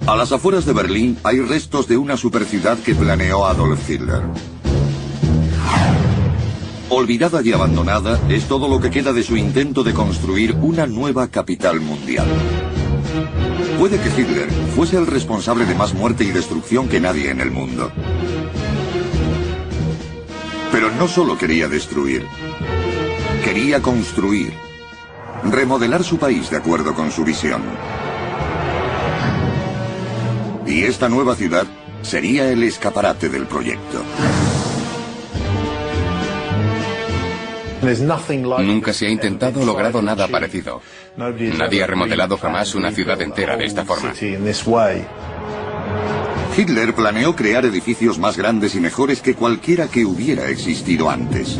A las afueras de Berlín hay restos de una superciudad que planeó Adolf Hitler. Olvidada y abandonada es todo lo que queda de su intento de construir una nueva capital mundial. Puede que Hitler fuese el responsable de más muerte y destrucción que nadie en el mundo. Pero no solo quería destruir, quería construir, remodelar su país de acuerdo con su visión. Y esta nueva ciudad sería el escaparate del proyecto. Nunca se ha intentado o logrado nada parecido. Nadie ha remodelado jamás una ciudad entera de esta forma. Hitler planeó crear edificios más grandes y mejores que cualquiera que hubiera existido antes.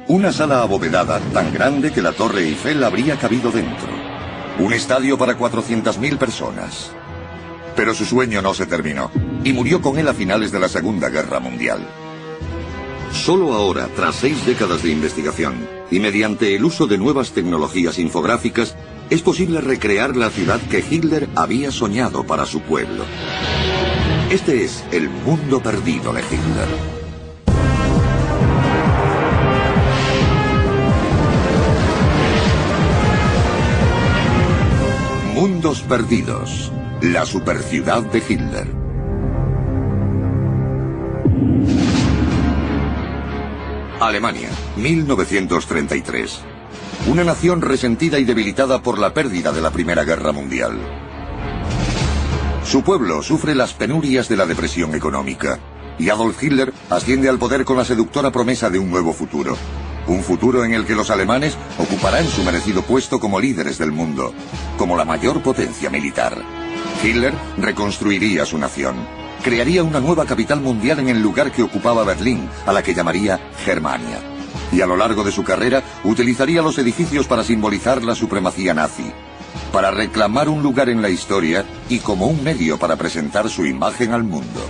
Una sala abovedada tan grande que la Torre Eiffel habría cabido dentro. Un estadio para 400.000 personas. Pero su sueño no se terminó, y murió con él a finales de la Segunda Guerra Mundial. Solo ahora, tras 6 décadas de investigación, y mediante el uso de nuevas tecnologías infográficas, es posible recrear la ciudad que Hitler había soñado para su pueblo. Este es el mundo perdido de Hitler. Mundos perdidos. La superciudad de Hitler. Alemania, 1933. Una nación resentida y debilitada por la pérdida de la Primera Guerra Mundial. Su pueblo sufre las penurias de la depresión económica, y Adolf Hitler asciende al poder con la seductora promesa de un nuevo futuro. Un futuro en el que los alemanes ocuparán su merecido puesto como líderes del mundo, como la mayor potencia militar. Hitler reconstruiría su nación. Crearía una nueva capital mundial en el lugar que ocupaba Berlín, a la que llamaría Germania. Y a lo largo de su carrera utilizaría los edificios para simbolizar la supremacía nazi, para reclamar un lugar en la historia y como un medio para presentar su imagen al mundo.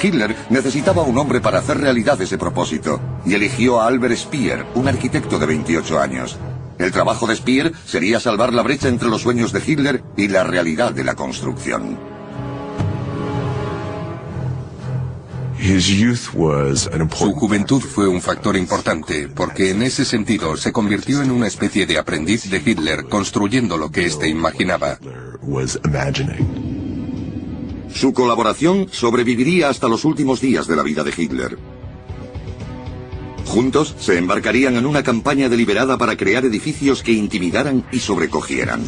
Hitler necesitaba un hombre para hacer realidad ese propósito, y eligió a Albert Speer, un arquitecto de 28 años. El trabajo de Speer sería salvar la brecha entre los sueños de Hitler y la realidad de la construcción. Su juventud fue un factor importante, porque en ese sentido se convirtió en una especie de aprendiz de Hitler, construyendo lo que éste imaginaba. Su colaboración sobreviviría hasta los últimos días de la vida de Hitler. Juntos se embarcarían en una campaña deliberada para crear edificios que intimidaran y sobrecogieran.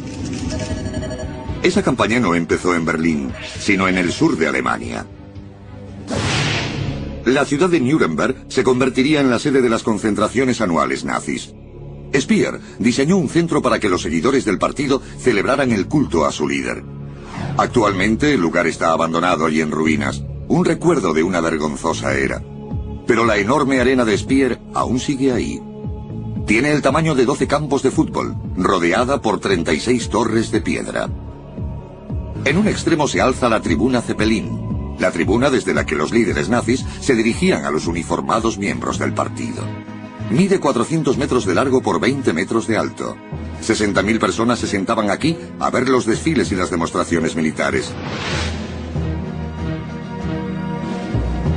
Esa campaña no empezó en Berlín, sino en el sur de Alemania. La ciudad de Nuremberg se convertiría en la sede de las concentraciones anuales nazis. Speer diseñó un centro para que los seguidores del partido celebraran el culto a su líder. Actualmente el lugar está abandonado y en ruinas, un recuerdo de una vergonzosa era. Pero la enorme arena de Speer aún sigue ahí. Tiene el tamaño de 12 campos de fútbol, rodeada por 36 torres de piedra. En un extremo se alza la tribuna Zeppelin, la tribuna desde la que los líderes nazis se dirigían a los uniformados miembros del partido. Mide 400 metros de largo por 20 metros de alto. 60.000 personas se sentaban aquí a ver los desfiles y las demostraciones militares.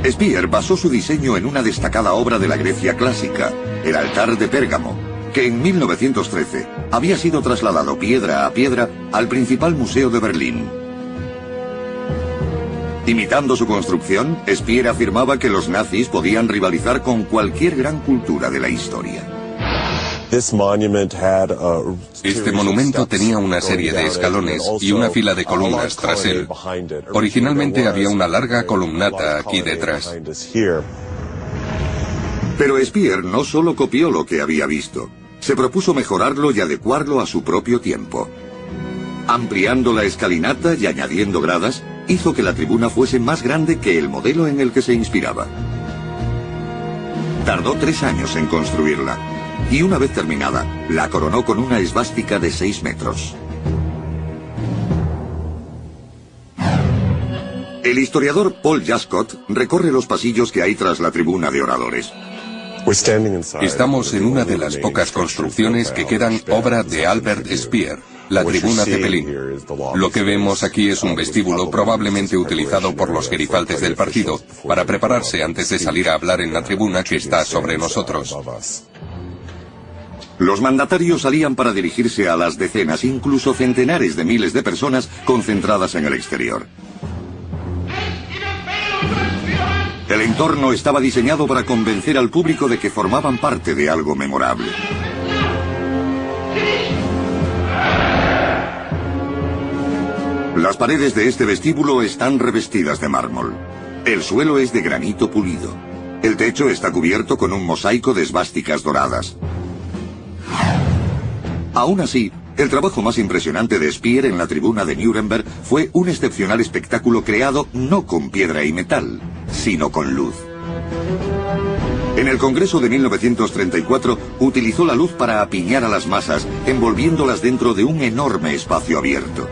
Speer basó su diseño en una destacada obra de la Grecia clásica, el altar de Pérgamo, que en 1913 había sido trasladado piedra a piedra al principal museo de Berlín. Imitando su construcción, Speer afirmaba que los nazis podían rivalizar con cualquier gran cultura de la historia. Este monumento tenía una serie de escalones y una fila de columnas tras él. Originalmente había una larga columnata aquí detrás. Pero Speer no solo copió lo que había visto, se propuso mejorarlo y adecuarlo a su propio tiempo. Ampliando la escalinata y añadiendo gradas, hizo que la tribuna fuese más grande que el modelo en el que se inspiraba. Tardó 3 años en construirla, y una vez terminada, la coronó con una esvástica de 6 metros. El historiador Paul Jascott recorre los pasillos que hay tras la tribuna de oradores. Estamos en una de las pocas construcciones que quedan obra de Albert Speer. la tribuna Zeppelin. Lo que vemos aquí es un vestíbulo probablemente utilizado por los gerifaltes del partido para prepararse antes de salir a hablar en la tribuna que está sobre nosotros. Los mandatarios salían para dirigirse a las decenas, incluso centenares de miles de personas concentradas en el exterior. El entorno estaba diseñado para convencer al público de que formaban parte de algo memorable. Las paredes de este vestíbulo están revestidas de mármol. El suelo es de granito pulido. El techo está cubierto con un mosaico de esvásticas doradas. Aún así, el trabajo más impresionante de Speer en la tribuna de Nuremberg fue un excepcional espectáculo creado no con piedra y metal, sino con luz. En el Congreso de 1934 utilizó la luz para apiñar a las masas, envolviéndolas dentro de un enorme espacio abierto.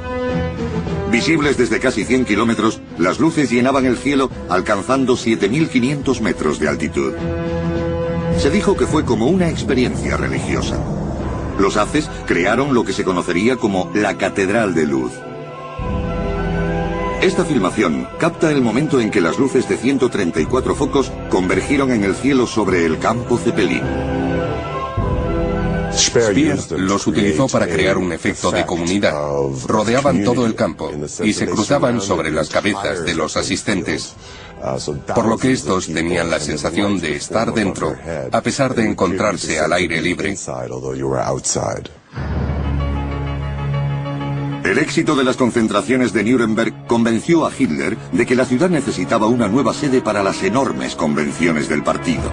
Visibles desde casi 100 kilómetros, las luces llenaban el cielo alcanzando 7.500 metros de altitud. Se dijo que fue como una experiencia religiosa. Los haces crearon lo que se conocería como la Catedral de Luz. Esta filmación capta el momento en que las luces de 134 focos convergieron en el cielo sobre el campo Zeppelin. Speer los utilizó para crear un efecto de comunidad. Rodeaban todo el campo y se cruzaban sobre las cabezas de los asistentes, por lo que estos tenían la sensación de estar dentro, a pesar de encontrarse al aire libre. El éxito de las concentraciones de Nuremberg convenció a Hitler de que la ciudad necesitaba una nueva sede para las enormes convenciones del partido.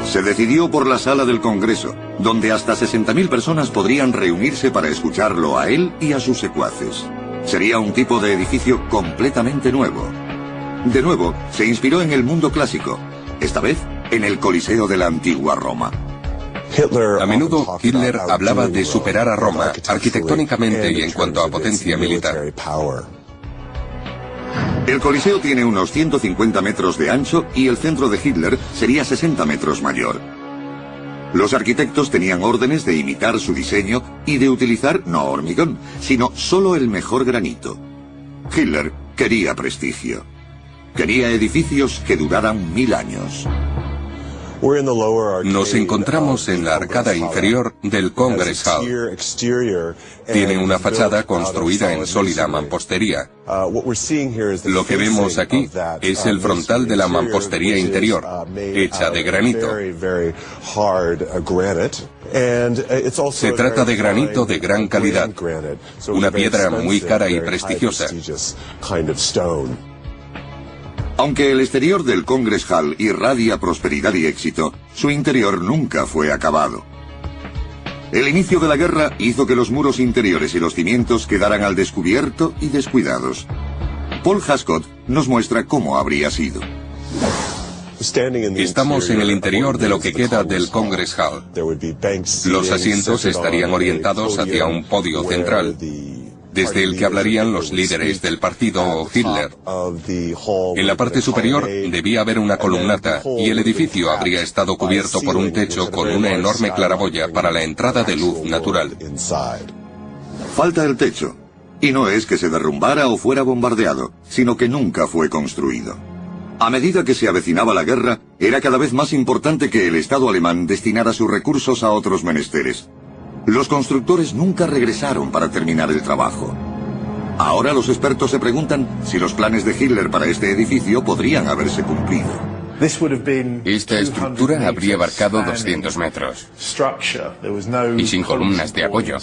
Se decidió por la sala del Congreso, donde hasta 60.000 personas podrían reunirse para escucharlo a él y a sus secuaces. Sería un tipo de edificio completamente nuevo. De nuevo, se inspiró en el mundo clásico, esta vez en el Coliseo de la antigua Roma. A menudo Hitler hablaba de superar a Roma arquitectónicamente y en cuanto a potencia militar. El Coliseo tiene unos 150 metros de ancho y el centro de Hitler sería 60 metros mayor. Los arquitectos tenían órdenes de imitar su diseño y de utilizar no hormigón, sino solo el mejor granito. Hitler quería prestigio. Quería edificios que duraran 1000 años. Nos encontramos en la arcada inferior del Congress Hall. Tiene una fachada construida en sólida mampostería. Lo que vemos aquí es el frontal de la mampostería interior, hecha de granito. Se trata de granito de gran calidad, una piedra muy cara y prestigiosa. Aunque el exterior del Congress Hall irradia prosperidad y éxito, su interior nunca fue acabado. El inicio de la guerra hizo que los muros interiores y los cimientos quedaran al descubierto y descuidados. Paul Hascott nos muestra cómo habría sido. Estamos en el interior de lo que queda del Congress Hall. Los asientos estarían orientados hacia un podio central, desde el que hablarían los líderes del partido o Hitler. En la parte superior debía haber una columnata y el edificio habría estado cubierto por un techo con una enorme claraboya para la entrada de luz natural. Falta el techo, y no es que se derrumbara o fuera bombardeado, sino que nunca fue construido. A medida que se avecinaba la guerra, era cada vez más importante que el Estado alemán destinara sus recursos a otros menesteres. Los constructores nunca regresaron para terminar el trabajo. Ahora los expertos se preguntan si los planes de Hitler para este edificio podrían haberse cumplido. Esta estructura habría abarcado 200 metros y sin columnas de apoyo.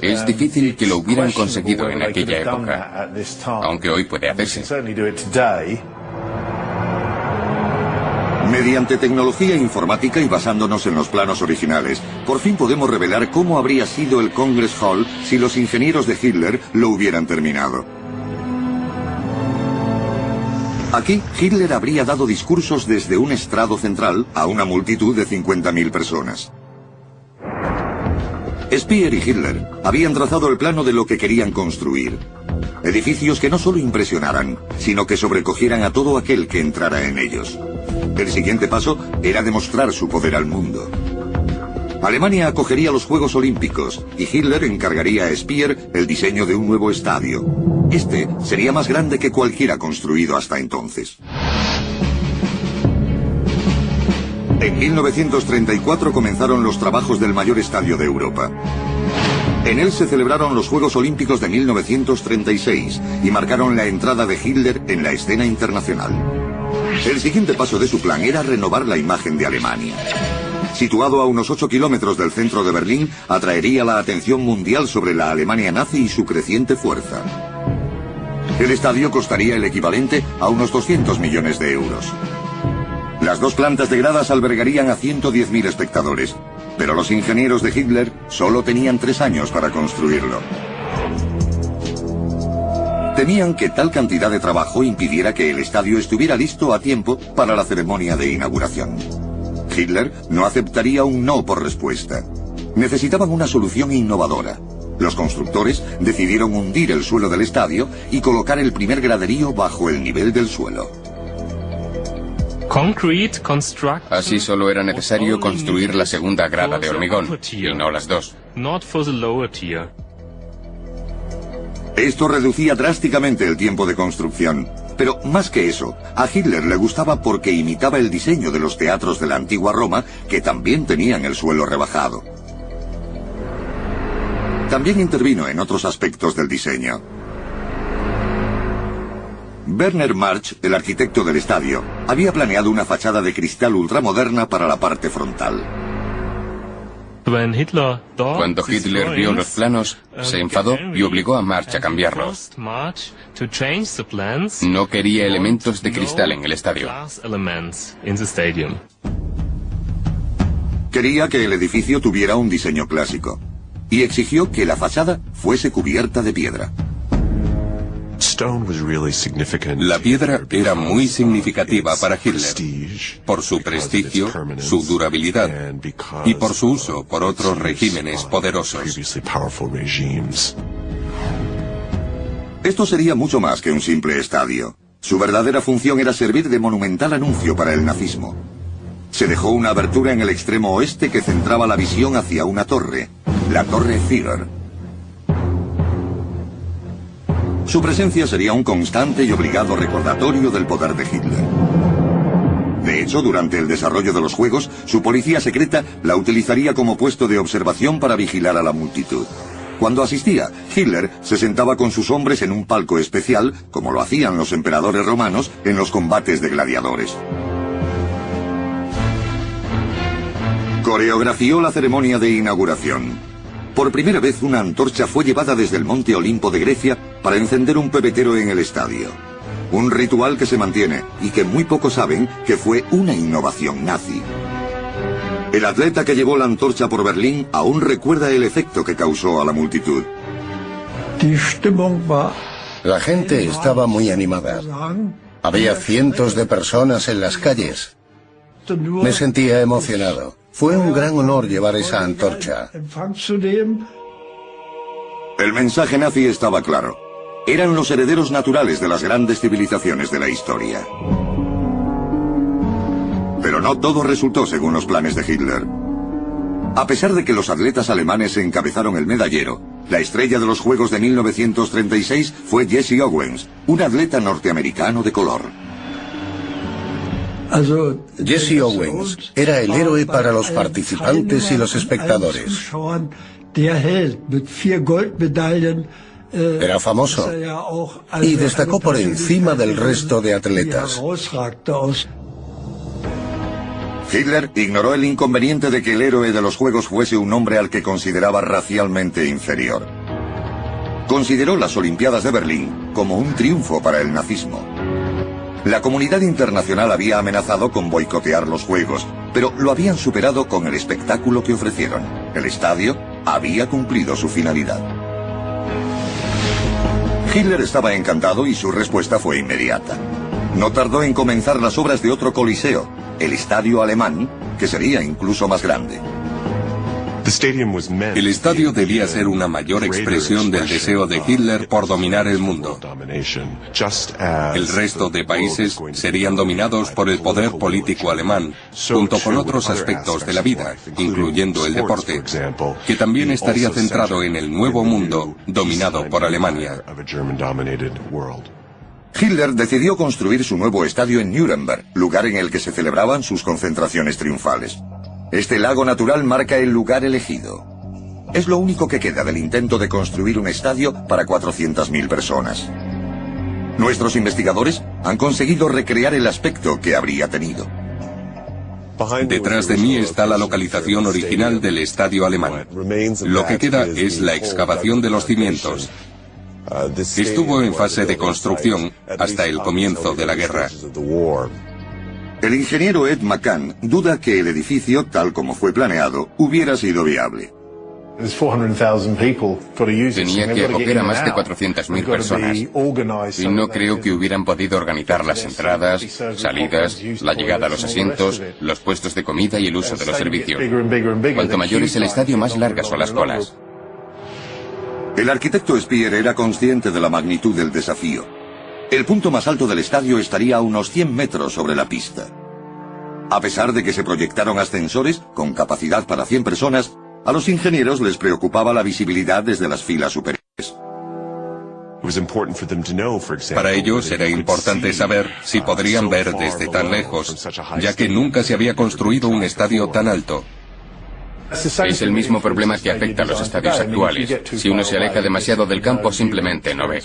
Es difícil que lo hubieran conseguido en aquella época, aunque hoy puede hacerse. Mediante tecnología informática y basándonos en los planos originales, por fin podemos revelar cómo habría sido el Congress Hall si los ingenieros de Hitler lo hubieran terminado. Aquí, Hitler habría dado discursos desde un estrado central a una multitud de 50.000 personas. Speer y Hitler habían trazado el plano de lo que querían construir. Edificios que no solo impresionaran, sino que sobrecogieran a todo aquel que entrara en ellos. El siguiente paso era demostrar su poder al mundo. Alemania acogería los Juegos Olímpicos y Hitler encargaría a Speer el diseño de un nuevo estadio. Este sería más grande que cualquiera construido hasta entonces. En 1934 comenzaron los trabajos del mayor estadio de Europa. En él se celebraron los Juegos Olímpicos de 1936 y marcaron la entrada de Hitler en la escena internacional. El siguiente paso de su plan era renovar la imagen de Alemania. Situado a unos 8 kilómetros del centro de Berlín, atraería la atención mundial sobre la Alemania nazi y su creciente fuerza. El estadio costaría el equivalente a unos 200 millones de euros. Las dos plantas de gradas albergarían a 110.000 espectadores, pero los ingenieros de Hitler solo tenían 3 años para construirlo. Temían que tal cantidad de trabajo impidiera que el estadio estuviera listo a tiempo para la ceremonia de inauguración. Hitler no aceptaría un no por respuesta. Necesitaban una solución innovadora. Los constructores decidieron hundir el suelo del estadio y colocar el primer graderío bajo el nivel del suelo. Así solo era necesario construir la segunda grada de hormigón, y no las dos. Esto reducía drásticamente el tiempo de construcción. Pero más que eso, a Hitler le gustaba porque imitaba el diseño de los teatros de la antigua Roma, que también tenían el suelo rebajado. También intervino en otros aspectos del diseño. Werner March, el arquitecto del estadio, había planeado una fachada de cristal ultramoderna para la parte frontal. Cuando Hitler vio los planos, se enfadó y obligó a March a cambiarlos. No quería elementos de cristal en el estadio. Quería que el edificio tuviera un diseño clásico y exigió que la fachada fuese cubierta de piedra. La piedra era muy significativa para Hitler, por su prestigio, su durabilidad y por su uso por otros regímenes poderosos. Esto sería mucho más que un simple estadio. Su verdadera función era servir de monumental anuncio para el nazismo. Se dejó una abertura en el extremo oeste que centraba la visión hacia una torre, la Torre Führer. Su presencia sería un constante y obligado recordatorio del poder de Hitler. De hecho, durante el desarrollo de los Juegos, su policía secreta la utilizaría como puesto de observación para vigilar a la multitud. Cuando asistía, Hitler se sentaba con sus hombres en un palco especial, como lo hacían los emperadores romanos en los combates de gladiadores. Coreografió la ceremonia de inauguración. Por primera vez una antorcha fue llevada desde el Monte Olimpo de Grecia para encender un pebetero en el estadio. Un ritual que se mantiene y que muy pocos saben que fue una innovación nazi. El atleta que llevó la antorcha por Berlín aún recuerda el efecto que causó a la multitud. La gente estaba muy animada. Había cientos de personas en las calles. Me sentía emocionado. Fue un gran honor llevar esa antorcha. El mensaje nazi estaba claro. Eran los herederos naturales de las grandes civilizaciones de la historia. Pero no todo resultó según los planes de Hitler. A pesar de que los atletas alemanes encabezaron el medallero, la estrella de los Juegos de 1936 fue Jesse Owens, un atleta norteamericano de color. Jesse Owens era el héroe para los participantes y los espectadores. Era famoso y destacó por encima del resto de atletas. Hitler ignoró el inconveniente de que el héroe de los Juegos fuese un hombre al que consideraba racialmente inferior. Consideró las Olimpiadas de Berlín como un triunfo para el nazismo. La comunidad internacional había amenazado con boicotear los Juegos, pero lo habían superado con el espectáculo que ofrecieron. El estadio había cumplido su finalidad. Hitler estaba encantado y su respuesta fue inmediata. No tardó en comenzar las obras de otro coliseo, el estadio alemán, que sería incluso más grande. El estadio debía ser una mayor expresión del deseo de Hitler por dominar el mundo. El resto de países serían dominados por el poder político alemán, junto con otros aspectos de la vida, incluyendo el deporte, que también estaría centrado en el nuevo mundo dominado por Alemania. Hitler decidió construir su nuevo estadio en Nuremberg, lugar en el que se celebraban sus concentraciones triunfales. Este lago natural marca el lugar elegido. Es lo único que queda del intento de construir un estadio para 400.000 personas. Nuestros investigadores han conseguido recrear el aspecto que habría tenido. Detrás de mí está la localización original del estadio alemán. Lo que queda es la excavación de los cimientos. Estuvo en fase de construcción hasta el comienzo de la guerra. El ingeniero Ed McCann duda que el edificio, tal como fue planeado, hubiera sido viable. Tenía que acoger a más de 400.000 personas. Y no creo que hubieran podido organizar las entradas, salidas, la llegada a los asientos, los puestos de comida y el uso de los servicios. Cuanto mayor es el estadio, más largas son las colas. El arquitecto Speer era consciente de la magnitud del desafío. El punto más alto del estadio estaría a unos 100 metros sobre la pista. A pesar de que se proyectaron ascensores con capacidad para 100 personas, a los ingenieros les preocupaba la visibilidad desde las filas superiores. Para ellos era importante saber si podrían ver desde tan lejos, ya que nunca se había construido un estadio tan alto. Es el mismo problema que afecta a los estadios actuales. Si uno se aleja demasiado del campo, simplemente no ve.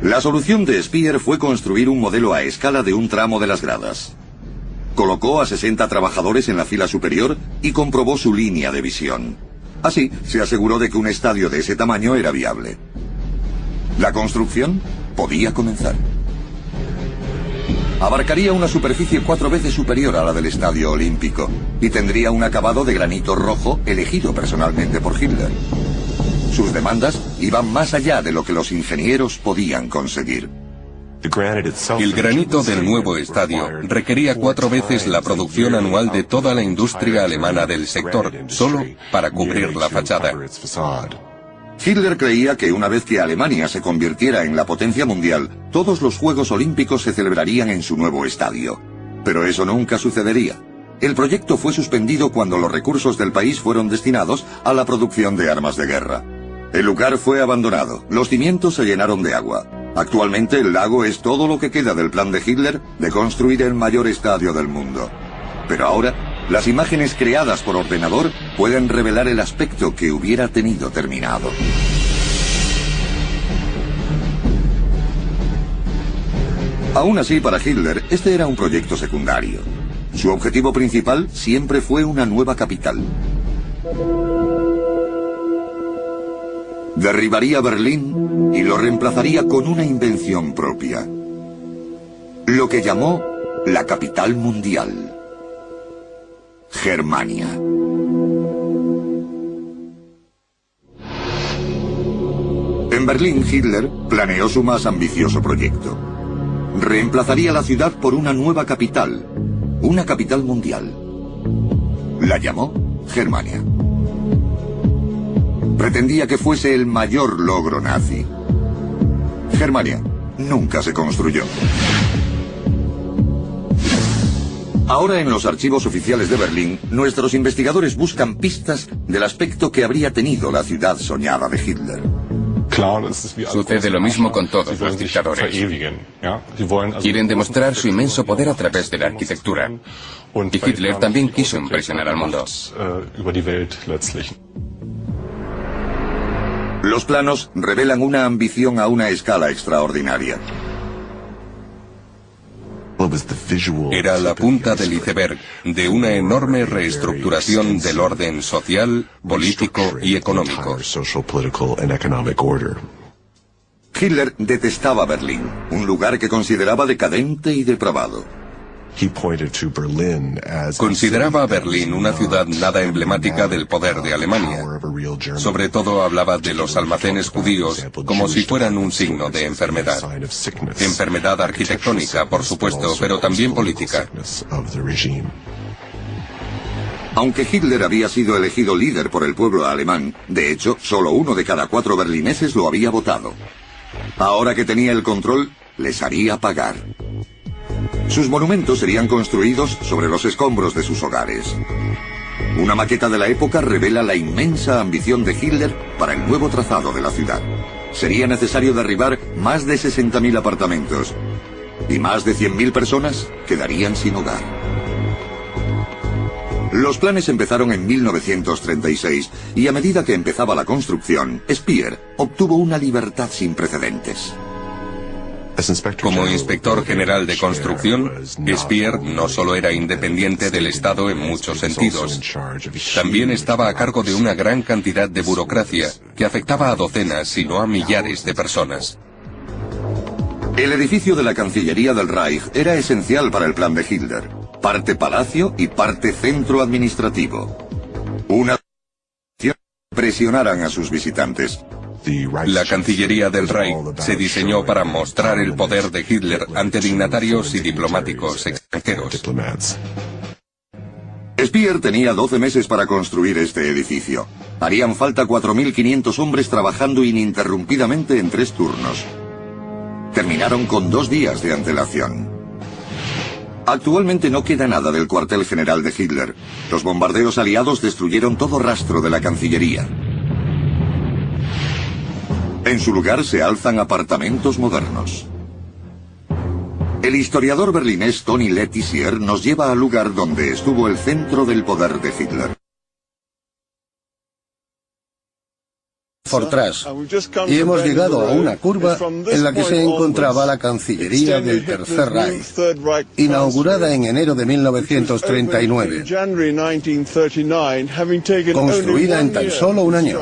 La solución de Speer fue construir un modelo a escala de un tramo de las gradas. Colocó a 60 trabajadores en la fila superior y comprobó su línea de visión. Así, se aseguró de que un estadio de ese tamaño era viable. La construcción podía comenzar. Abarcaría una superficie 4 veces superior a la del Estadio Olímpico y tendría un acabado de granito rojo elegido personalmente por Hitler. Sus demandas iban más allá de lo que los ingenieros podían conseguir. El granito del nuevo estadio requería 4 veces la producción anual de toda la industria alemana del sector, solo para cubrir la fachada. Hitler creía que una vez que Alemania se convirtiera en la potencia mundial, todos los Juegos Olímpicos se celebrarían en su nuevo estadio. Pero eso nunca sucedería. El proyecto fue suspendido cuando los recursos del país fueron destinados a la producción de armas de guerra. El lugar fue abandonado, los cimientos se llenaron de agua. Actualmente el lago es todo lo que queda del plan de Hitler de construir el mayor estadio del mundo. Pero ahora, las imágenes creadas por ordenador pueden revelar el aspecto que hubiera tenido terminado. Aún así, para Hitler, este era un proyecto secundario. Su objetivo principal siempre fue una nueva capital. Derribaría Berlín y lo reemplazaría con una invención propia. Lo que llamó la capital mundial. Germania. En Berlín, Hitler planeó su más ambicioso proyecto. Reemplazaría la ciudad por una nueva capital, una capital mundial. La llamó Germania. Pretendía que fuese el mayor logro nazi. Germania nunca se construyó. Ahora en los archivos oficiales de Berlín, nuestros investigadores buscan pistas del aspecto que habría tenido la ciudad soñada de Hitler. Sucede lo mismo con todos los dictadores. Quieren demostrar su inmenso poder a través de la arquitectura. Y Hitler también quiso impresionar al mundo. Los planos revelan una ambición a una escala extraordinaria. Era la punta del iceberg de una enorme reestructuración del orden social, político y económico. Hitler detestaba Berlín, un lugar que consideraba decadente y depravado. Consideraba a Berlín una ciudad nada emblemática del poder de Alemania. Sobre todo hablaba de los almacenes judíos como si fueran un signo de enfermedad. Enfermedad arquitectónica, por supuesto, pero también política. Aunque Hitler había sido elegido líder por el pueblo alemán, de hecho, solo 1 de cada 4 berlineses lo había votado. Ahora que tenía el control, les haría pagar. Sus monumentos serían construidos sobre los escombros de sus hogares. Una maqueta de la época revela la inmensa ambición de Hitler para el nuevo trazado de la ciudad. Sería necesario derribar más de 60.000 apartamentos, y más de 100.000 personas quedarían sin hogar. Los planes empezaron en 1936 y a medida que empezaba la construcción, Speer obtuvo una libertad sin precedentes. Como inspector general de construcción, Speer no solo era independiente del Estado en muchos sentidos, también estaba a cargo de una gran cantidad de burocracia que afectaba a docenas, si no a millares de personas. El edificio de la Cancillería del Reich era esencial para el plan de Hitler, parte palacio y parte centro administrativo. Una que presionaran a sus visitantes. La Cancillería del Reich se diseñó para mostrar el poder de Hitler ante dignatarios y diplomáticos extranjeros. Speer tenía 12 meses para construir este edificio. Harían falta 4.500 hombres trabajando ininterrumpidamente en 3 turnos. Terminaron con 2 días de antelación. Actualmente no queda nada del cuartel general de Hitler. Los bombardeos aliados destruyeron todo rastro de la Cancillería. En su lugar se alzan apartamentos modernos. El historiador berlinés Tony Letizier nos lleva al lugar donde estuvo el centro del poder de Hitler. Fortras, y hemos llegado a una curva en la que se encontraba la Cancillería del Tercer Reich, inaugurada en enero de 1939, construida en tan solo un año.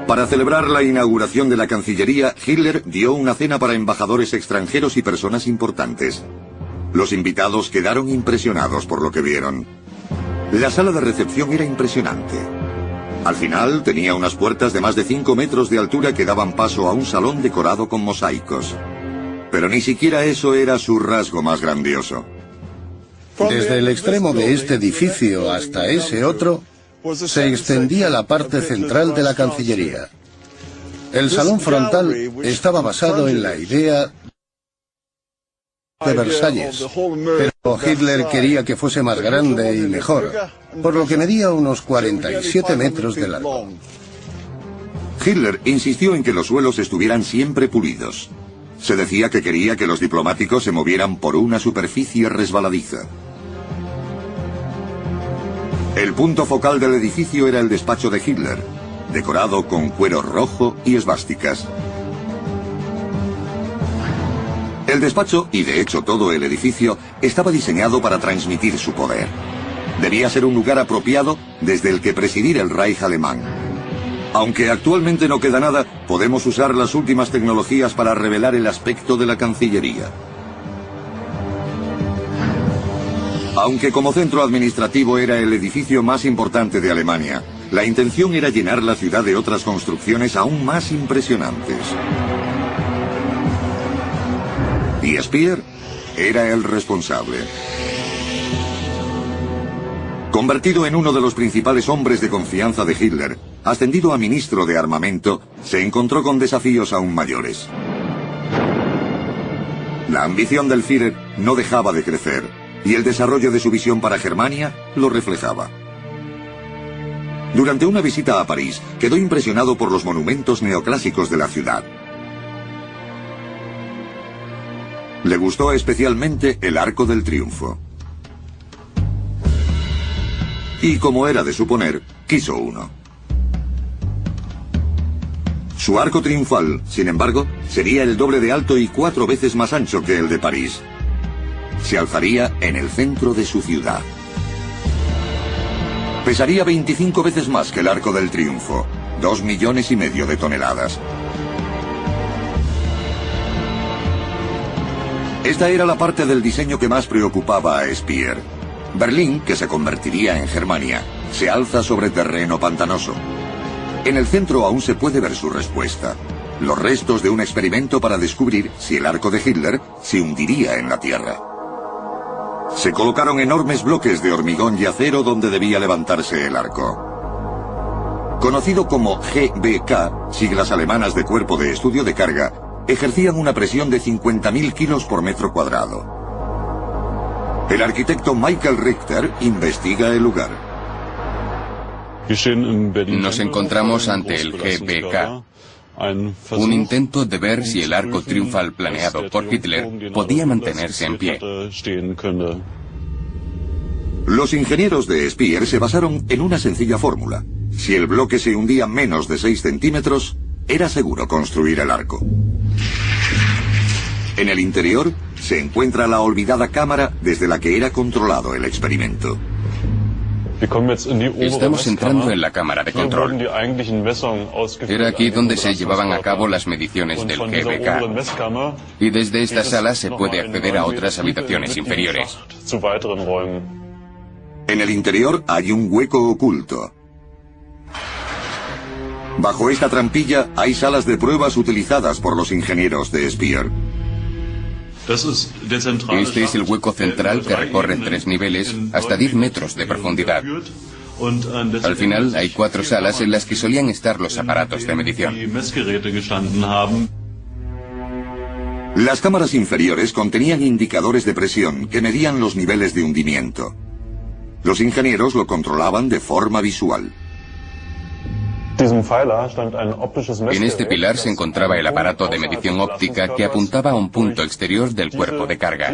Para celebrar la inauguración de la Cancillería, Hitler dio una cena para embajadores extranjeros y personas importantes. Los invitados quedaron impresionados por lo que vieron. La sala de recepción era impresionante. Al final tenía unas puertas de más de 5 metros de altura que daban paso a un salón decorado con mosaicos. Pero ni siquiera eso era su rasgo más grandioso. Desde el extremo de este edificio hasta ese otro, se extendía la parte central de la Cancillería. El salón frontal estaba basado en la idea de Versalles, pero Hitler quería que fuese más grande y mejor, por lo que medía unos 47 metros de largo. Hitler insistió en que los suelos estuvieran siempre pulidos. Se decía que quería que los diplomáticos se movieran por una superficie resbaladiza. El punto focal del edificio era el despacho de Hitler, decorado con cuero rojo y esvásticas. El despacho, y de hecho todo el edificio, estaba diseñado para transmitir su poder. Debía ser un lugar apropiado desde el que presidir el Reich alemán. Aunque actualmente no queda nada, podemos usar las últimas tecnologías para revelar el aspecto de la Cancillería. Aunque como centro administrativo era el edificio más importante de Alemania, la intención era llenar la ciudad de otras construcciones aún más impresionantes. Y Speer era el responsable. Convertido en uno de los principales hombres de confianza de Hitler, ascendido a ministro de armamento, se encontró con desafíos aún mayores. La ambición del Führer no dejaba de crecer, y el desarrollo de su visión para Germania lo reflejaba. Durante una visita a París, quedó impresionado por los monumentos neoclásicos de la ciudad. Le gustó especialmente el Arco del Triunfo. Y como era de suponer, quiso uno. Su arco triunfal, sin embargo, sería el doble de alto y 4 veces más ancho que el de París. Se alzaría en el centro de su ciudad. Pesaría 25 veces más que el Arco del Triunfo, 2,5 millones de toneladas. Esta era la parte del diseño que más preocupaba a Speer. Berlín, que se convertiría en Germania, se alza sobre terreno pantanoso. En el centro aún se puede ver su respuesta: los restos de un experimento para descubrir si el arco de Hitler se hundiría en la tierra. Se colocaron enormes bloques de hormigón y acero donde debía levantarse el arco. Conocido como GBK, siglas alemanas de Cuerpo de Estudio de Carga, ejercían una presión de 50.000 kilos por metro cuadrado. El arquitecto Michael Richter investiga el lugar. Nos encontramos ante el GBK, un intento de ver si el arco triunfal planeado por Hitler podía mantenerse en pie. Los ingenieros de Speer se basaron en una sencilla fórmula. Si el bloque se hundía menos de 6 centímetros, era seguro construir el arco. En el interior se encuentra la olvidada cámara desde la que era controlado el experimento. Estamos entrando en la cámara de control. Era aquí donde se llevaban a cabo las mediciones del GBK. Y desde esta sala se puede acceder a otras habitaciones inferiores. En el interior hay un hueco oculto. Bajo esta trampilla hay salas de pruebas utilizadas por los ingenieros de Speer. Este es el hueco central que recorre 3 niveles hasta 10 metros de profundidad. Al final hay 4 salas en las que solían estar los aparatos de medición. Las cámaras inferiores contenían indicadores de presión que medían los niveles de hundimiento. Los ingenieros lo controlaban de forma visual. En este pilar se encontraba el aparato de medición óptica que apuntaba a un punto exterior del cuerpo de carga.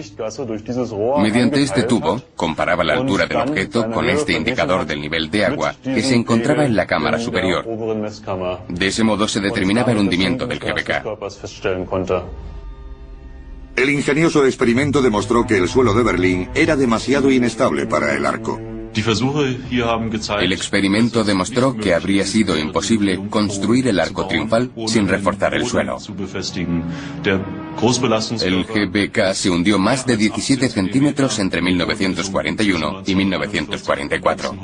Mediante este tubo, comparaba la altura del objeto con este indicador del nivel de agua que se encontraba en la cámara superior. De ese modo se determinaba el hundimiento del GBK. El ingenioso experimento demostró que el suelo de Berlín era demasiado inestable para el arco. El experimento demostró que habría sido imposible construir el arco triunfal sin reforzar el suelo. El GBK se hundió más de 17 centímetros entre 1941 y 1944.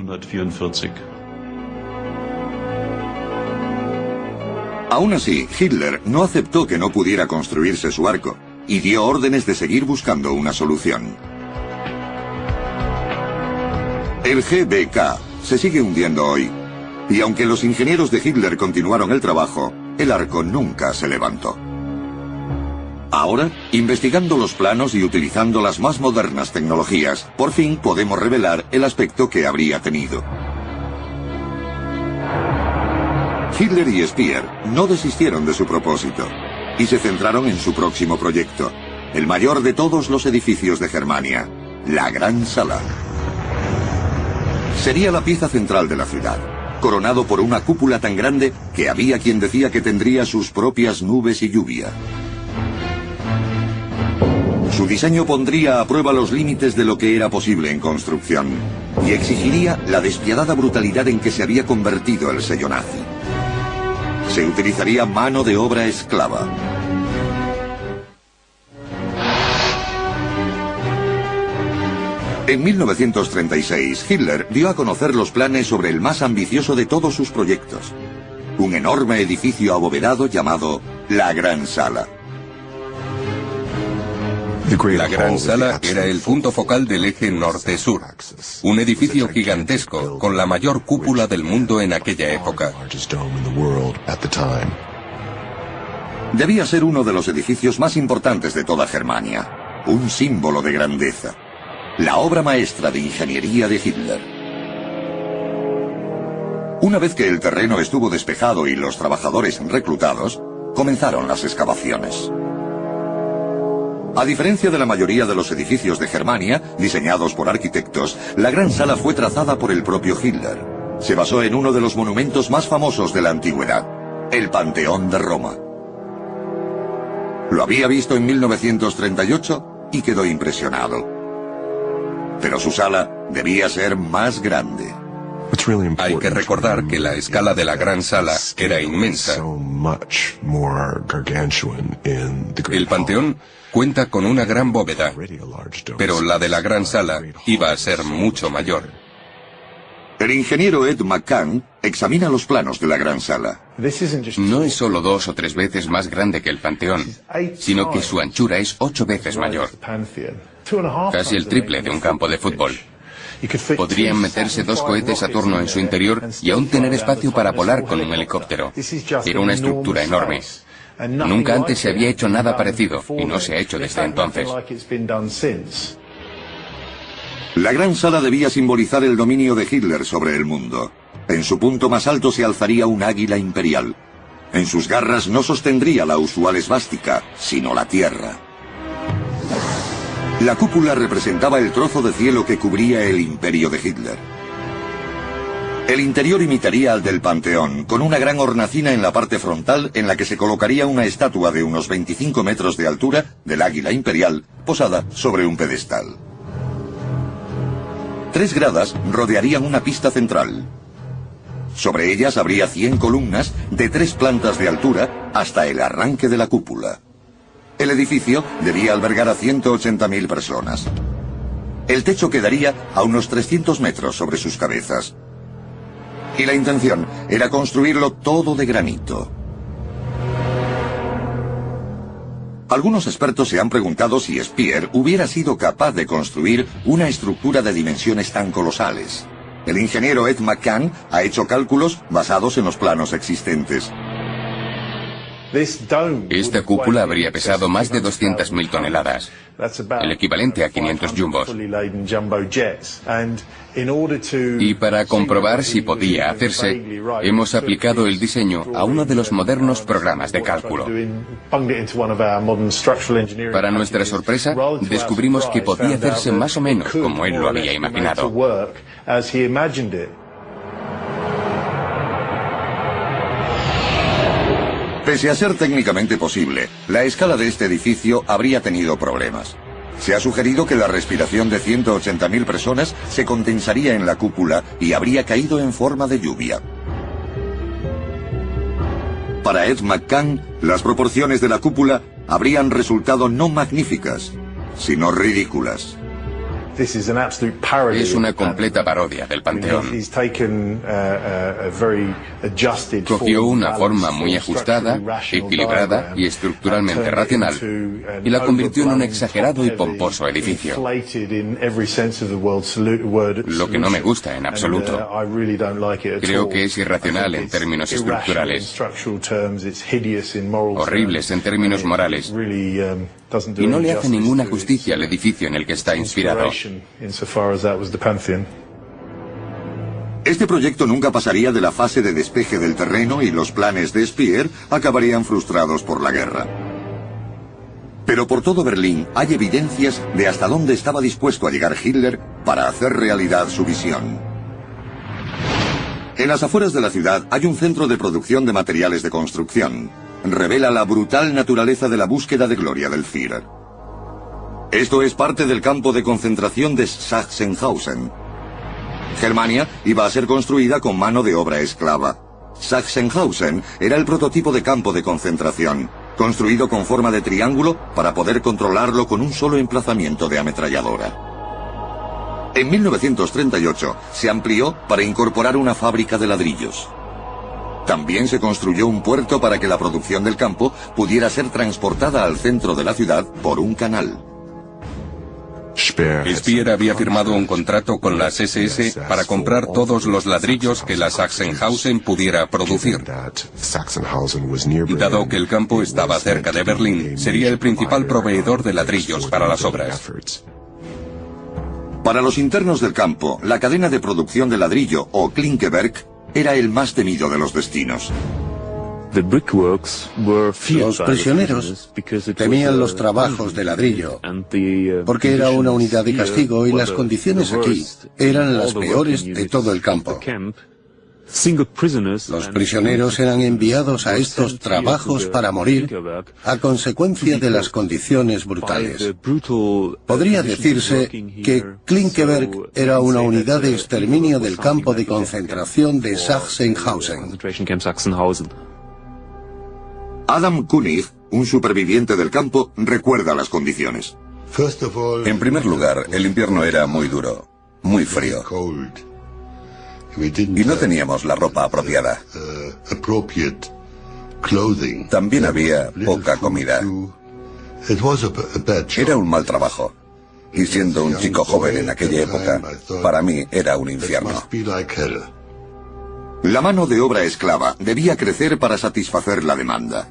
Aún así, Hitler no aceptó que no pudiera construirse su arco y dio órdenes de seguir buscando una solución. El GBK se sigue hundiendo hoy, y aunque los ingenieros de Hitler continuaron el trabajo, el arco nunca se levantó. Ahora, investigando los planos y utilizando las más modernas tecnologías, por fin podemos revelar el aspecto que habría tenido. Hitler y Speer no desistieron de su propósito, y se centraron en su próximo proyecto, el mayor de todos los edificios de Germania, la Gran Sala. Sería la pieza central de la ciudad, coronado por una cúpula tan grande que había quien decía que tendría sus propias nubes y lluvia. Su diseño pondría a prueba los límites de lo que era posible en construcción y exigiría la despiadada brutalidad en que se había convertido el sello nazi. Se utilizaría mano de obra esclava. En 1936, Hitler dio a conocer los planes sobre el más ambicioso de todos sus proyectos, un enorme edificio abovedado llamado la Gran Sala. La Gran Sala era el punto focal del eje norte-sur, un edificio gigantesco con la mayor cúpula del mundo en aquella época. Debía ser uno de los edificios más importantes de toda Germania, un símbolo de grandeza. La obra maestra de ingeniería de Hitler. Una vez que el terreno estuvo despejado y los trabajadores reclutados, comenzaron las excavaciones. A diferencia de la mayoría de los edificios de Germania, diseñados por arquitectos, la Gran Sala fue trazada por el propio Hitler. Se basó en uno de los monumentos más famosos de la antigüedad, el Panteón de Roma. Lo había visto en 1938 y quedó impresionado. Pero su sala debía ser más grande. Hay que recordar que la escala de la Gran Sala era inmensa. El Panteón cuenta con una gran bóveda, pero la de la Gran Sala iba a ser mucho mayor. El ingeniero Ed McCann examina los planos de la Gran Sala. No es solo 2 o 3 veces más grande que el Panteón, sino que su anchura es 8 veces mayor. casi el triple de un campo de fútbol. Podrían meterse 2 cohetes a turno en su interior y aún tener espacio para volar con un helicóptero. Era una estructura enorme. Nunca antes se había hecho nada parecido, y no se ha hecho desde entonces. La gran sala debía simbolizar el dominio de Hitler sobre el mundo. En su punto más alto se alzaría un águila imperial. En sus garras no sostendría la usual esvástica, sino la tierra. La cúpula representaba el trozo de cielo que cubría el imperio de Hitler. El interior imitaría al del Panteón, con una gran hornacina en la parte frontal en la que se colocaría una estatua de unos 25 metros de altura del águila imperial, posada sobre un pedestal. 3 gradas rodearían una pista central. Sobre ellas habría 100 columnas de 3 plantas de altura hasta el arranque de la cúpula. El edificio debía albergar a 180.000 personas. El techo quedaría a unos 300 metros sobre sus cabezas. Y la intención era construirlo todo de granito. Algunos expertos se han preguntado si Speer hubiera sido capaz de construir una estructura de dimensiones tan colosales. El ingeniero Ed McCann ha hecho cálculos basados en los planos existentes. Esta cúpula habría pesado más de 200.000 toneladas, el equivalente a 500 jumbos. Y para comprobar si podía hacerse, hemos aplicado el diseño a uno de los modernos programas de cálculo. Para nuestra sorpresa, descubrimos que podía hacerse más o menos como él lo había imaginado. Pese a ser técnicamente posible, la escala de este edificio habría tenido problemas. Se ha sugerido que la respiración de 180.000 personas se condensaría en la cúpula y habría caído en forma de lluvia. Para Ed McCann, las proporciones de la cúpula habrían resultado no magníficas, sino ridículas. Es una completa parodia del Panteón. Cogió una forma muy ajustada, equilibrada y estructuralmente racional, y la convirtió en un exagerado y pomposo edificio. Lo que no me gusta en absoluto. Creo que es irracional en términos estructurales, horribles en términos morales, y no le hace ninguna justicia al edificio en el que está inspirado. Este proyecto nunca pasaría de la fase de despeje del terreno y los planes de Speer acabarían frustrados por la guerra. Pero por todo Berlín hay evidencias de hasta dónde estaba dispuesto a llegar Hitler para hacer realidad su visión. En las afueras de la ciudad hay un centro de producción de materiales de construcción. Revela la brutal naturaleza de la búsqueda de gloria del Führer. Esto es parte del campo de concentración de Sachsenhausen. Germania iba a ser construida con mano de obra esclava. Sachsenhausen era el prototipo de campo de concentración, construido con forma de triángulo para poder controlarlo con un solo emplazamiento de ametralladora. En 1938 se amplió para incorporar una fábrica de ladrillos. También se construyó un puerto para que la producción del campo pudiera ser transportada al centro de la ciudad por un canal. Speer había firmado un contrato con las SS para comprar todos los ladrillos que la Sachsenhausen pudiera producir. Dado que el campo estaba cerca de Berlín, sería el principal proveedor de ladrillos para las obras. Para los internos del campo, la cadena de producción de ladrillo, o Klinkeberg, era el más temido de los destinos. Los prisioneros temían los trabajos de ladrillo, porque era una unidad de castigo y las condiciones aquí eran las peores de todo el campo. Los prisioneros eran enviados a estos trabajos para morir a consecuencia de las condiciones brutales. Podría decirse que Klinkeberg era una unidad de exterminio del campo de concentración de Sachsenhausen. Adam Kunig, un superviviente del campo, recuerda las condiciones. En primer lugar, el invierno era muy duro, muy frío. Y no teníamos la ropa apropiada. También había poca comida. Era un mal trabajo. Y siendo un chico joven en aquella época, para mí era un infierno. La mano de obra esclava debía crecer para satisfacer la demanda.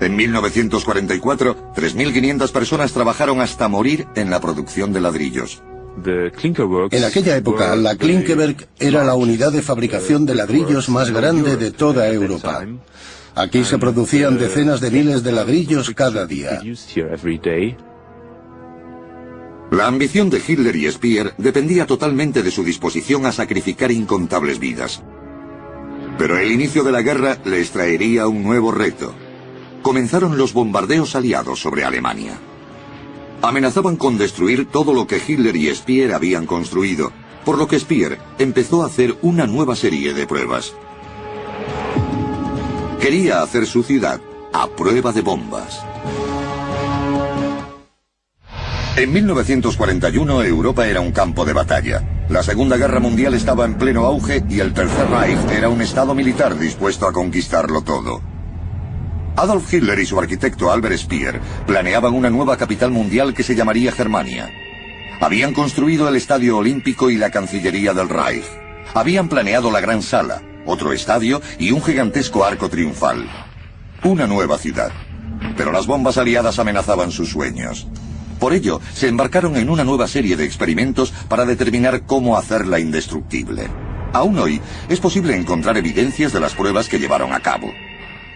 En 1944, 3.500 personas trabajaron hasta morir en la producción de ladrillos. En aquella época, la Klinkeberg era la unidad de fabricación de ladrillos más grande de toda Europa. Aquí se producían decenas de miles de ladrillos cada día. La ambición de Hitler y Speer dependía totalmente de su disposición a sacrificar incontables vidas. Pero el inicio de la guerra les traería un nuevo reto. Comenzaron los bombardeos aliados sobre Alemania. Amenazaban con destruir todo lo que Hitler y Speer habían construido, por lo que Speer empezó a hacer una nueva serie de pruebas. Quería hacer su ciudad a prueba de bombas. En 1941 Europa era un campo de batalla. La Segunda Guerra Mundial estaba en pleno auge y el Tercer Reich era un estado militar dispuesto a conquistarlo todo. Adolf Hitler y su arquitecto Albert Speer planeaban una nueva capital mundial que se llamaría Germania. Habían construido el Estadio Olímpico y la Cancillería del Reich. Habían planeado la Gran Sala, otro estadio y un gigantesco arco triunfal. Una nueva ciudad. Pero las bombas aliadas amenazaban sus sueños. Por ello, se embarcaron en una nueva serie de experimentos para determinar cómo hacerla indestructible. Aún hoy, es posible encontrar evidencias de las pruebas que llevaron a cabo.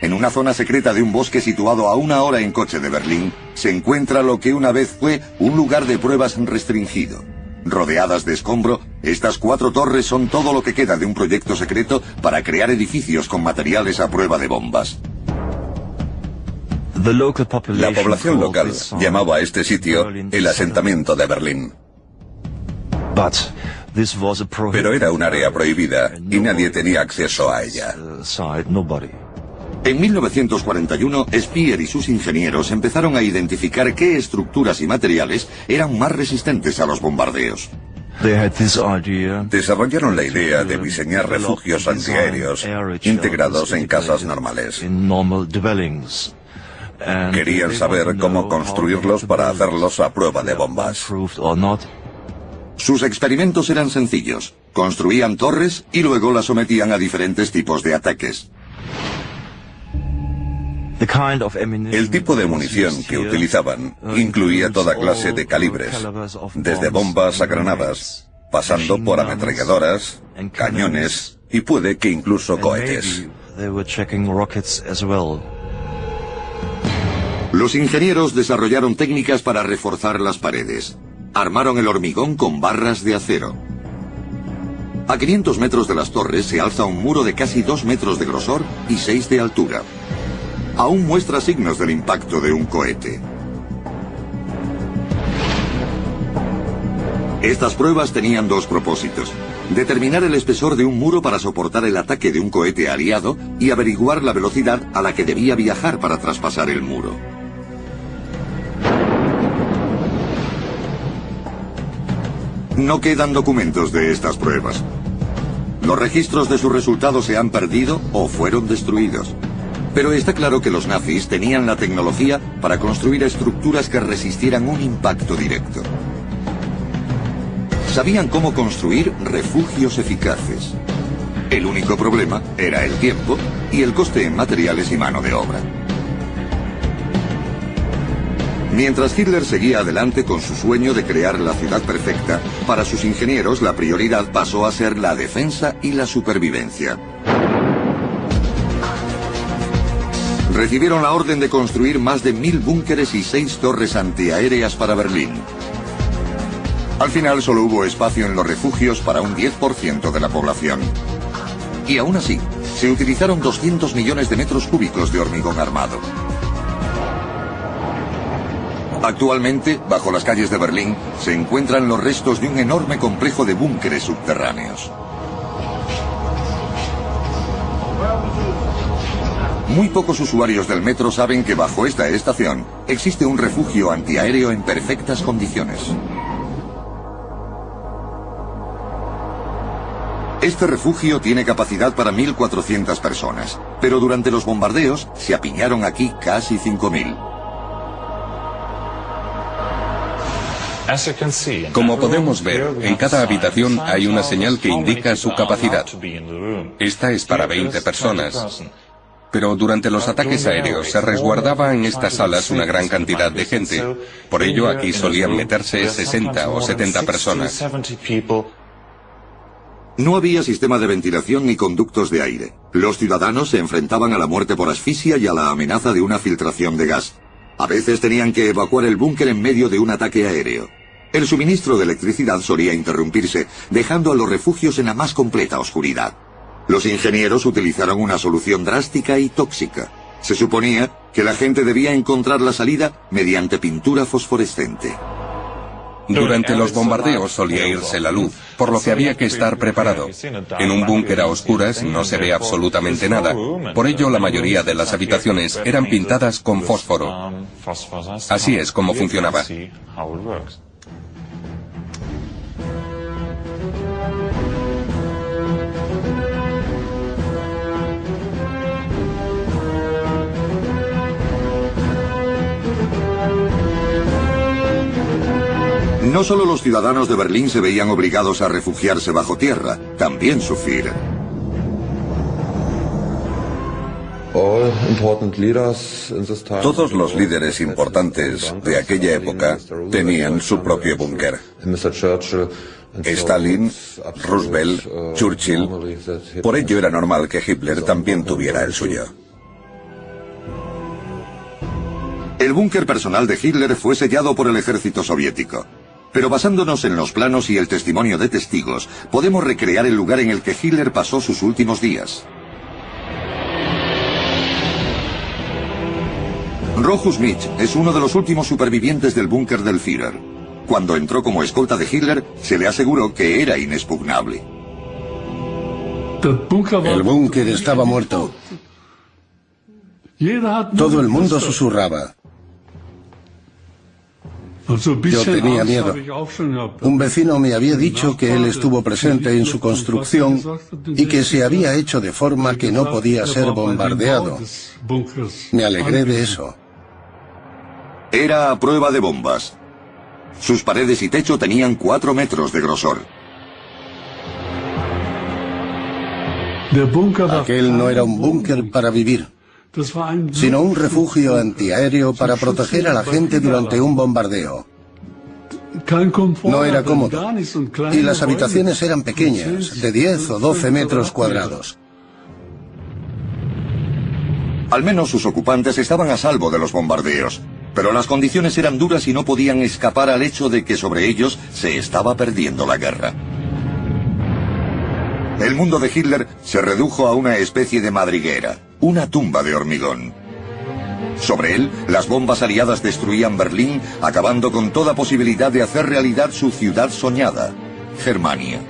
En una zona secreta de un bosque situado a 1 hora en coche de Berlín, se encuentra lo que una vez fue un lugar de pruebas restringido. Rodeadas de escombro, estas 4 torres son todo lo que queda de un proyecto secreto para crear edificios con materiales a prueba de bombas. La población local llamaba a este sitio el asentamiento de Berlín. Pero era un área prohibida y nadie tenía acceso a ella. En 1941, Speer y sus ingenieros empezaron a identificar qué estructuras y materiales eran más resistentes a los bombardeos. Desarrollaron la idea de diseñar refugios antiaéreos integrados en casas normales. Querían saber cómo construirlos para hacerlos a prueba de bombas. Sus experimentos eran sencillos. Construían torres y luego las sometían a diferentes tipos de ataques. El tipo de munición que utilizaban incluía toda clase de calibres, desde bombas a granadas, pasando por ametralladoras, cañones y puede que incluso cohetes. Los ingenieros desarrollaron técnicas para reforzar las paredes. Armaron el hormigón con barras de acero. A 500 metros de las torres se alza un muro de casi 2 metros de grosor y 6 de altura. Aún muestra signos del impacto de un cohete. Estas pruebas tenían 2 propósitos: determinar el espesor de un muro para soportar el ataque de un cohete aliado y averiguar la velocidad a la que debía viajar para traspasar el muro. No quedan documentos de estas pruebas. Los registros de sus resultados se han perdido o fueron destruidos. Pero está claro que los nazis tenían la tecnología para construir estructuras que resistieran un impacto directo. Sabían cómo construir refugios eficaces. El único problema era el tiempo y el coste en materiales y mano de obra. Mientras Hitler seguía adelante con su sueño de crear la ciudad perfecta, para sus ingenieros la prioridad pasó a ser la defensa y la supervivencia. Recibieron la orden de construir más de 1000 búnkeres y 6 torres antiaéreas para Berlín. Al final solo hubo espacio en los refugios para un 10% de la población. Y aún así, se utilizaron 200 millones de metros cúbicos de hormigón armado. Actualmente, bajo las calles de Berlín, se encuentran los restos de un enorme complejo de búnkeres subterráneos. Muy pocos usuarios del metro saben que bajo esta estación existe un refugio antiaéreo en perfectas condiciones. Este refugio tiene capacidad para 1.400 personas, pero durante los bombardeos se apiñaron aquí casi 5.000. Como podemos ver, en cada habitación hay una señal que indica su capacidad. Esta es para 20 personas. Pero durante los ataques aéreos se resguardaba en estas salas una gran cantidad de gente. Por ello, aquí solían meterse 60 o 70 personas. No había sistema de ventilación ni conductos de aire. Los ciudadanos se enfrentaban a la muerte por asfixia y a la amenaza de una filtración de gas. A veces tenían que evacuar el búnker en medio de un ataque aéreo. El suministro de electricidad solía interrumpirse, dejando a los refugios en la más completa oscuridad. Los ingenieros utilizaron una solución drástica y tóxica. Se suponía que la gente debía encontrar la salida mediante pintura fosforescente. Durante los bombardeos solía irse la luz, por lo que había que estar preparado. En un búnker a oscuras no se ve absolutamente nada. Por ello, la mayoría de las habitaciones eran pintadas con fósforo. Así es como funcionaba. No solo los ciudadanos de Berlín se veían obligados a refugiarse bajo tierra, también su Führer. Todos los líderes importantes de aquella época tenían su propio búnker. Stalin, Roosevelt, Churchill. Por ello era normal que Hitler también tuviera el suyo. El búnker personal de Hitler fue sellado por el ejército soviético. Pero basándonos en los planos y el testimonio de testigos, podemos recrear el lugar en el que Hitler pasó sus últimos días. Rochus Mitch es uno de los últimos supervivientes del búnker del Führer. Cuando entró como escolta de Hitler, se le aseguró que era inexpugnable. El búnker estaba muerto. Todo el mundo susurraba. Yo tenía miedo. Un vecino me había dicho que él estuvo presente en su construcción y que se había hecho de forma que no podía ser bombardeado. Me alegré de eso. Era a prueba de bombas. Sus paredes y techo tenían 4 metros de grosor. Aquel no era un búnker para vivir, sino un refugio antiaéreo para proteger a la gente durante un bombardeo. No era cómodo, y las habitaciones eran pequeñas, de 10 o 12 metros cuadrados. Al menos sus ocupantes estaban a salvo de los bombardeos, pero las condiciones eran duras y no podían escapar al hecho de que sobre ellos se estaba perdiendo la guerra. El mundo de Hitler se redujo a una especie de madriguera, una tumba de hormigón. Sobre él, las bombas aliadas destruían Berlín, acabando con toda posibilidad de hacer realidad su ciudad soñada, Germania.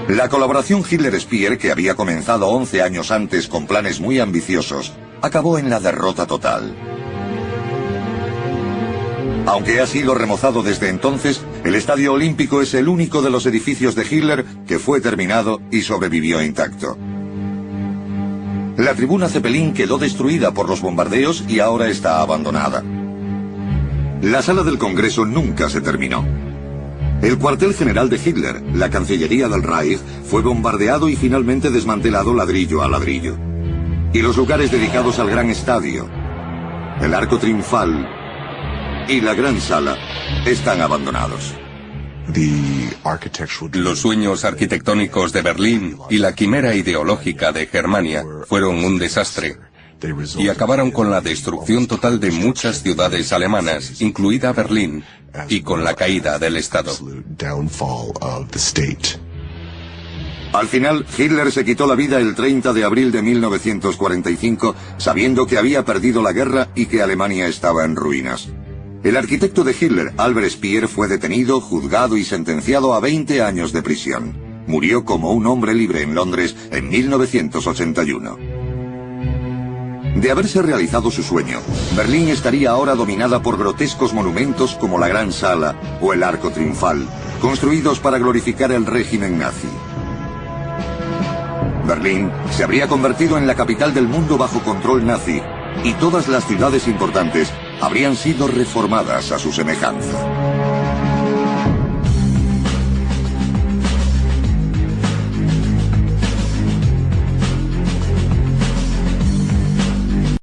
La colaboración Hitler-Speer, que había comenzado 11 años antes con planes muy ambiciosos, acabó en la derrota total. Aunque ha sido remozado desde entonces, el Estadio Olímpico es el único de los edificios de Hitler que fue terminado y sobrevivió intacto. La tribuna Zeppelin quedó destruida por los bombardeos y ahora está abandonada. La sala del Congreso nunca se terminó. El cuartel general de Hitler, la Cancillería del Reich, fue bombardeado y finalmente desmantelado ladrillo a ladrillo. Y los lugares dedicados al gran estadio, el Arco Triunfal y la gran sala están abandonados. Los sueños arquitectónicos de Berlín y la quimera ideológica de Germania fueron un desastre y acabaron con la destrucción total de muchas ciudades alemanas, incluida Berlín, y con la caída del Estado. Al final, Hitler se quitó la vida el 30 de abril de 1945, sabiendo que había perdido la guerra y que Alemania estaba en ruinas. El arquitecto de Hitler, Albert Speer, fue detenido, juzgado y sentenciado a 20 años de prisión. Murió como un hombre libre en Londres en 1981. De haberse realizado su sueño, Berlín estaría ahora dominada por grotescos monumentos como la Gran Sala o el Arco Triunfal, construidos para glorificar el régimen nazi. Berlín se habría convertido en la capital del mundo bajo control nazi, y todas las ciudades importantes habrían sido reformadas a su semejanza.